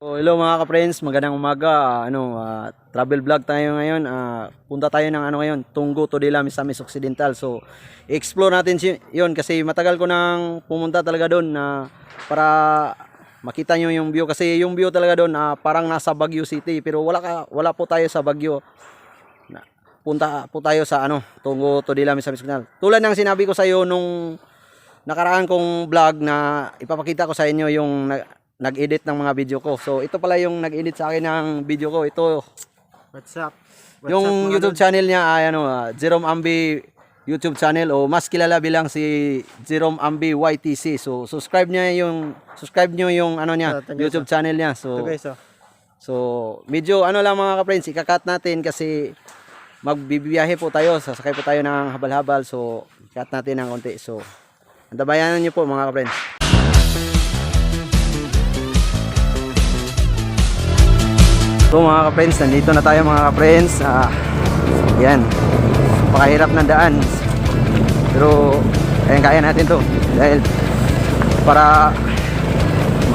So, hello mga ka-friends, magandang umaga. Travel vlog tayo ngayon. Punta tayo ng ngayon, Tunggo to Dila, Misamis Occidental. So, explore natin 'yon kasi matagal ko nang pumunta talaga doon na para makita nyo yung view kasi yung view talaga doon parang nasa Baguio City pero wala po tayo sa Baguio. Punta po tayo sa Tunggo to Dila, Misamis Occidental. Tulad ng sinabi ko sa iyo nung nakaraan kong vlog na ipapakita ko sa inyo yung nag-edit ng mga video ko. So ito pala yung nag-edit sa akin ng video ko. Ito What's up? yung YouTube channel niya ay Jerome Ambi YouTube channel o mas kilala bilang si Jerome Ambi YTC. So subscribe niyo yung niya, YouTube channel niya. So medyo lang mga ka-friends, ika-cut natin kasi magbibiyahe po tayo, sasakay po tayo ng habal-habal. So cut natin ng konti. So antabayanan niyo po mga ka-friends. So mga ka-friends, nandito na tayo mga ka-friends. Yan, napakahirap ng daan pero kaya natin to dahil para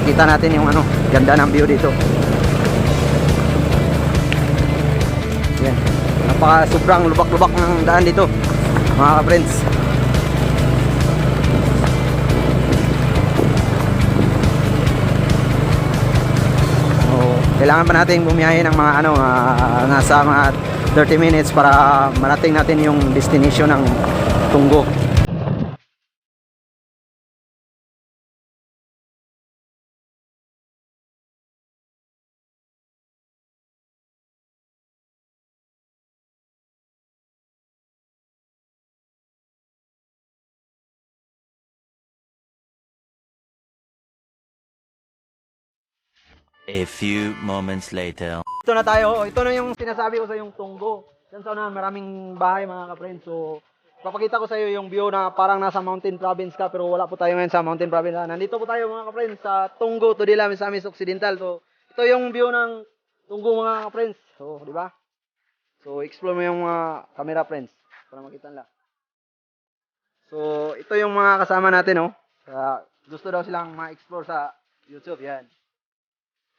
makita natin yung ganda ng view dito. Yan, sobrang lubak-lubak ng daan dito mga ka-friends. Kailangan pa natin bumiyahe ng mga nasa mga 30 minutes para marating natin yung destination ng Tunggo. A few moments later. Ito na tayo. Ito na yung sinasabi ko sa yung Tunggo. Diyan sa maraming bahay mga ka-friends. So, papakita ko sa iyo yung view na parang nasa Mountain Province ka pero wala po tayo ngayon sa Mountain Province. Nandito po tayo mga ka-friends sa Tunggo to Dila, Misamis Occidental. So, ito yung view ng Tunggo mga ka-friends. So, di ba? So, explore mo yung mga camera friends para makita nila. So, ito yung mga kasama natin, oh. Gusto daw silang ma-explore sa YouTube, yan.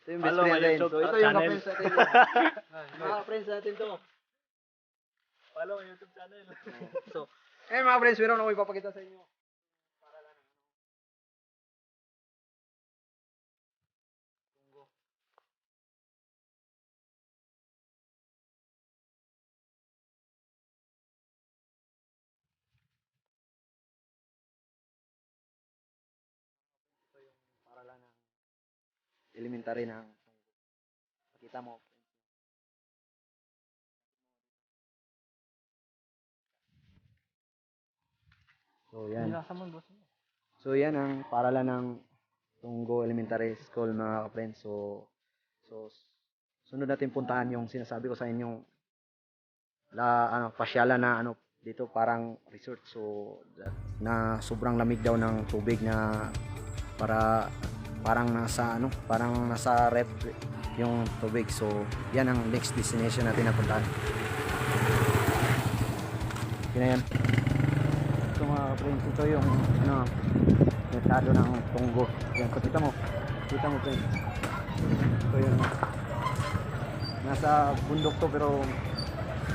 Ito yung best friend natin. So, ito yung ka-friends natin. Mga friends natin to. Follow YouTube channel. So, mga friends, meron ako ipapakita sa inyo. Ito yung paralan ng elementary ng makita mo. So, yan. So, yan ang paralan ng Tunggo Elementary School mga ka-friends. So, sunod natin puntahan yung sinasabi ko sa inyong pasyalan na dito parang resort. So, na sobrang lamig daw ng tubig na parang nasa rep yung tubig. So, yan ang next destination natin na puntahan. Okay na yan. So mga friends, ito yung merkado ng Tunggo. Yan, kita mo friends. Ito yung nasa bundok to pero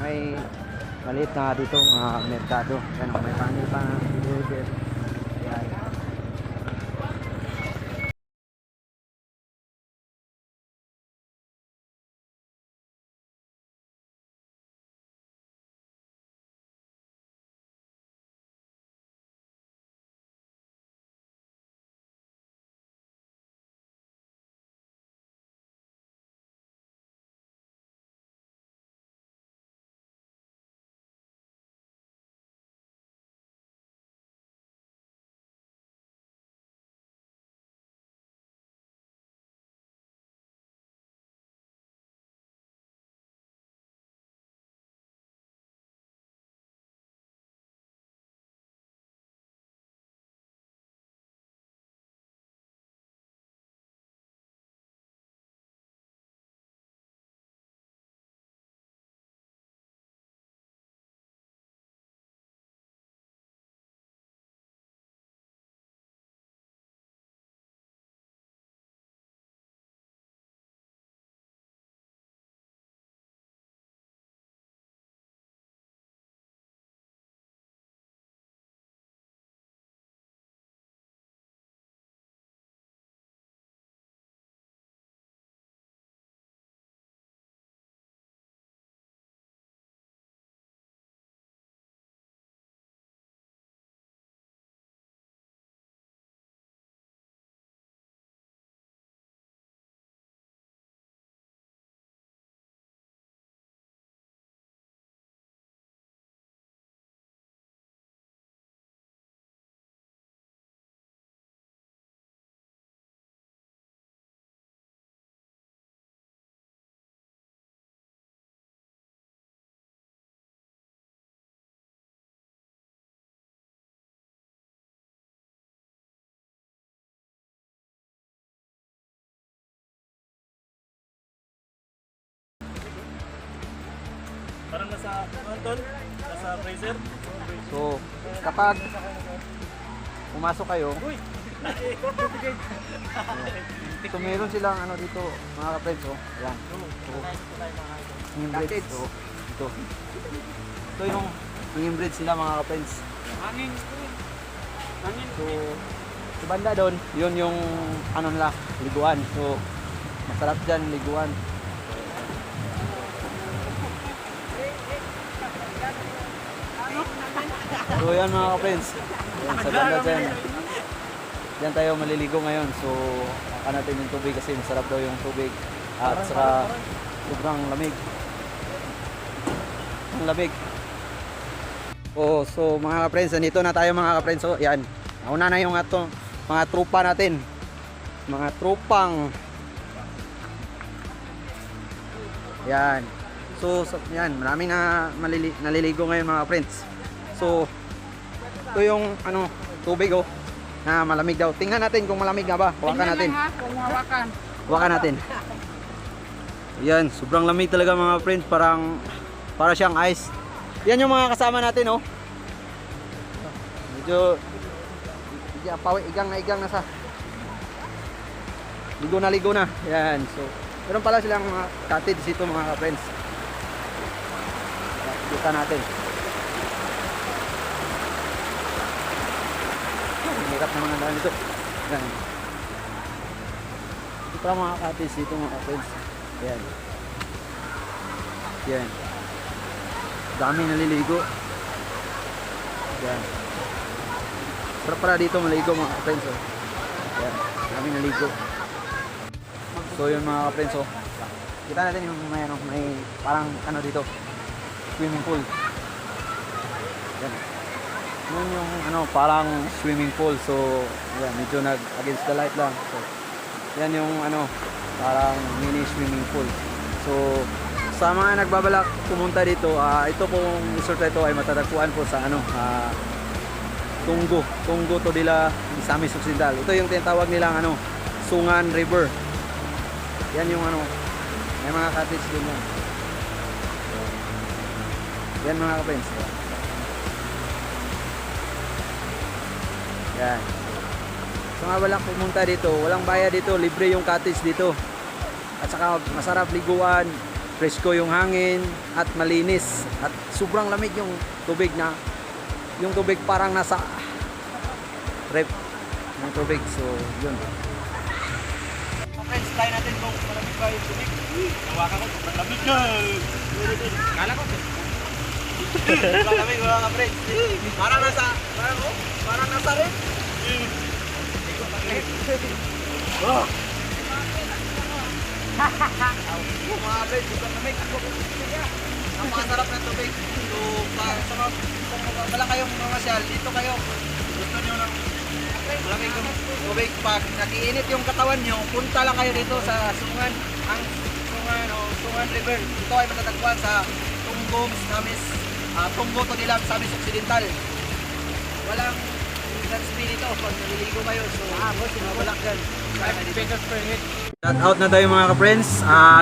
may maliit na dito mga merkado. Yan, may panel pa ng burger. Yan. nasa, ano tol? Nasa freezer. So, kapag pumasok kayo, Uy! so meron silang ano dito, mga ka-friends, oh. Ayan. So, inbreed. So, ito. Ito yung inbreed sila, mga ka-friends. Hangin. Hangin. So, sa banda doon, yun yung ano nila, liguan. So, masarap dyan liguan. So, yan mga ka-friends. Yan, sa banda dyan. Diyan tayo maliligo ngayon. So, akan natin yung tubig kasi masarap daw yung tubig. At saka, sobrang lamig. Ang lamig. Oh, so mga ka-friends, nandito na tayo mga ka-friends. So, yan. Nauna na yung ato, mga trupa natin. Mga trupang. Yan. So, yan, maraming na naliligo ngayon mga friends. So, ito yung ano, tubig oh, na malamig daw. Tingnan natin kung malamig nga ba. Hawakan natin. Hawakan natin. Yan, sobrang lamig talaga mga friends, para siyang ice. Yan yung mga kasama natin oh. Medyo igang na sa ligo na. Yan. So, meron pala silang mga cottage dito mga friends. Kita natin. Hirap naman ang daan dito. Yan. Ito pala mga cottage dito mga friends. Yan. Yan. Dami naliligo. Yan. Sarap pala dito maligo mga friends. Oh. Yan. Dami naligo. So yun mga friends. Oh. Kita natin yung may parang ano dito. Swimming pool. Yan. Yun yung ano parang swimming pool. So yan, medyo nag against the light lang. So yan yung ano parang mini swimming pool. So sa mga nagbabalak pumunta dito, ito pong resort na ito ay matatagpuan po sa ano Tunggo Todila, Misamis Occidental. Ito yung tinatawag nilang ano Sungan River. Yan yung ano, may mga cottage din yan. So, yan mga ka-friends. Yan. Sa mga balak pumunta dito, walang bayad dito, libre yung cottage dito. At saka masarap liguan, presko yung hangin, at malinis. At sobrang lamig yung tubig na, yung tubig parang nasa rep yung tubig. So, yun. Friends, try natin kung malamig ba yung tubig. Hawakan ko, sobrang lamig ka. Kala ko, sobrang lamig mga friends. Parang nasa rin. Oh! Mga friends, sobrang lamig. Ang mga sarap ng tubig. So, sa mga wala kayong mamasyal, dito kayo. Gusto nyo ng malamig yung tubig. Pag nakiinit yung katawan nyo, punta lang kayo dito sa Sungan. Ang Sungan o Sungan River. Ito ay matatagpuan sa Tunggo, Misamis, Tunggo Todila, Misamis Occidental. Walang sunscreen dito pag naliligo kayo. So, mabalak dyan. Shout out na tayo mga ka-friends.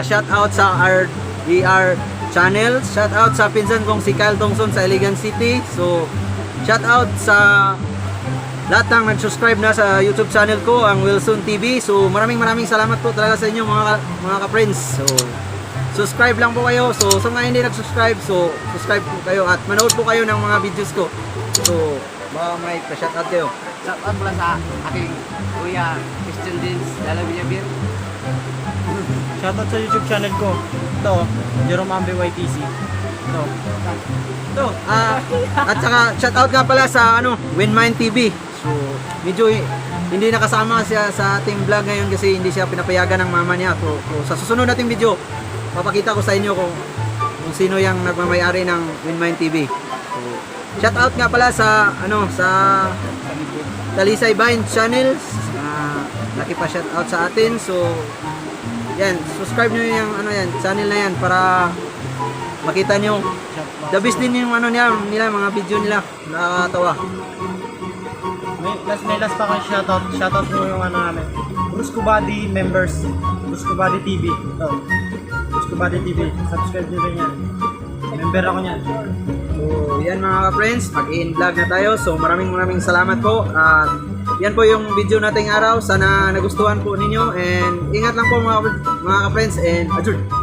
Shout out sa RDR channel. Shout out sa pinsan kong si Kyle Tongson sa Iligan City. So, shout out sa lahat ng nag-subscribe na sa YouTube channel ko, ang Wilson TV. So, maraming salamat po talaga sa inyo mga ka-friends. So, subscribe lang po kayo. So, sa mga hindi nag-subscribe, so, subscribe po kayo at manood po kayo ng mga videos ko. So, baka may pa-shout out kayo. Shout out pala sa aking kuya Christian Dins Lala Villabir. Shoutout sa YouTube channel ko. Ito, Jerome Ambe YTC. Ito. At saka shout out nga pala sa ano, Winmine TV. So, medyo hindi nakasama siya sa ating vlog ngayon kasi hindi siya pinapayagan ng mama niya. So, sa susunod nating video, papakita ko sa inyo kung sino yung nagmamayari ng Winmine TV. So, shout out nga pala sa ano, sa Talisay Vine channel. Laki pa shout out sa atin. So, yan, subscribe nyo yung ano yan, channel na yan para makita nyo. The best din yung ano nila mga video nila. Nakakatawa. May last pa kayo shoutout. Shoutout mo yung ano namin. Brusco Body members. Brusco Body TV. Ito. Brusco Body TV. Subscribe nyo rin yan. Member ako niyan. So, yan mga ka-friends, mag-in vlog na tayo. So, maraming salamat po. At yan po yung video nating araw. Sana nagustuhan po ninyo. And ingat lang po mga ka-friends. And adjourn.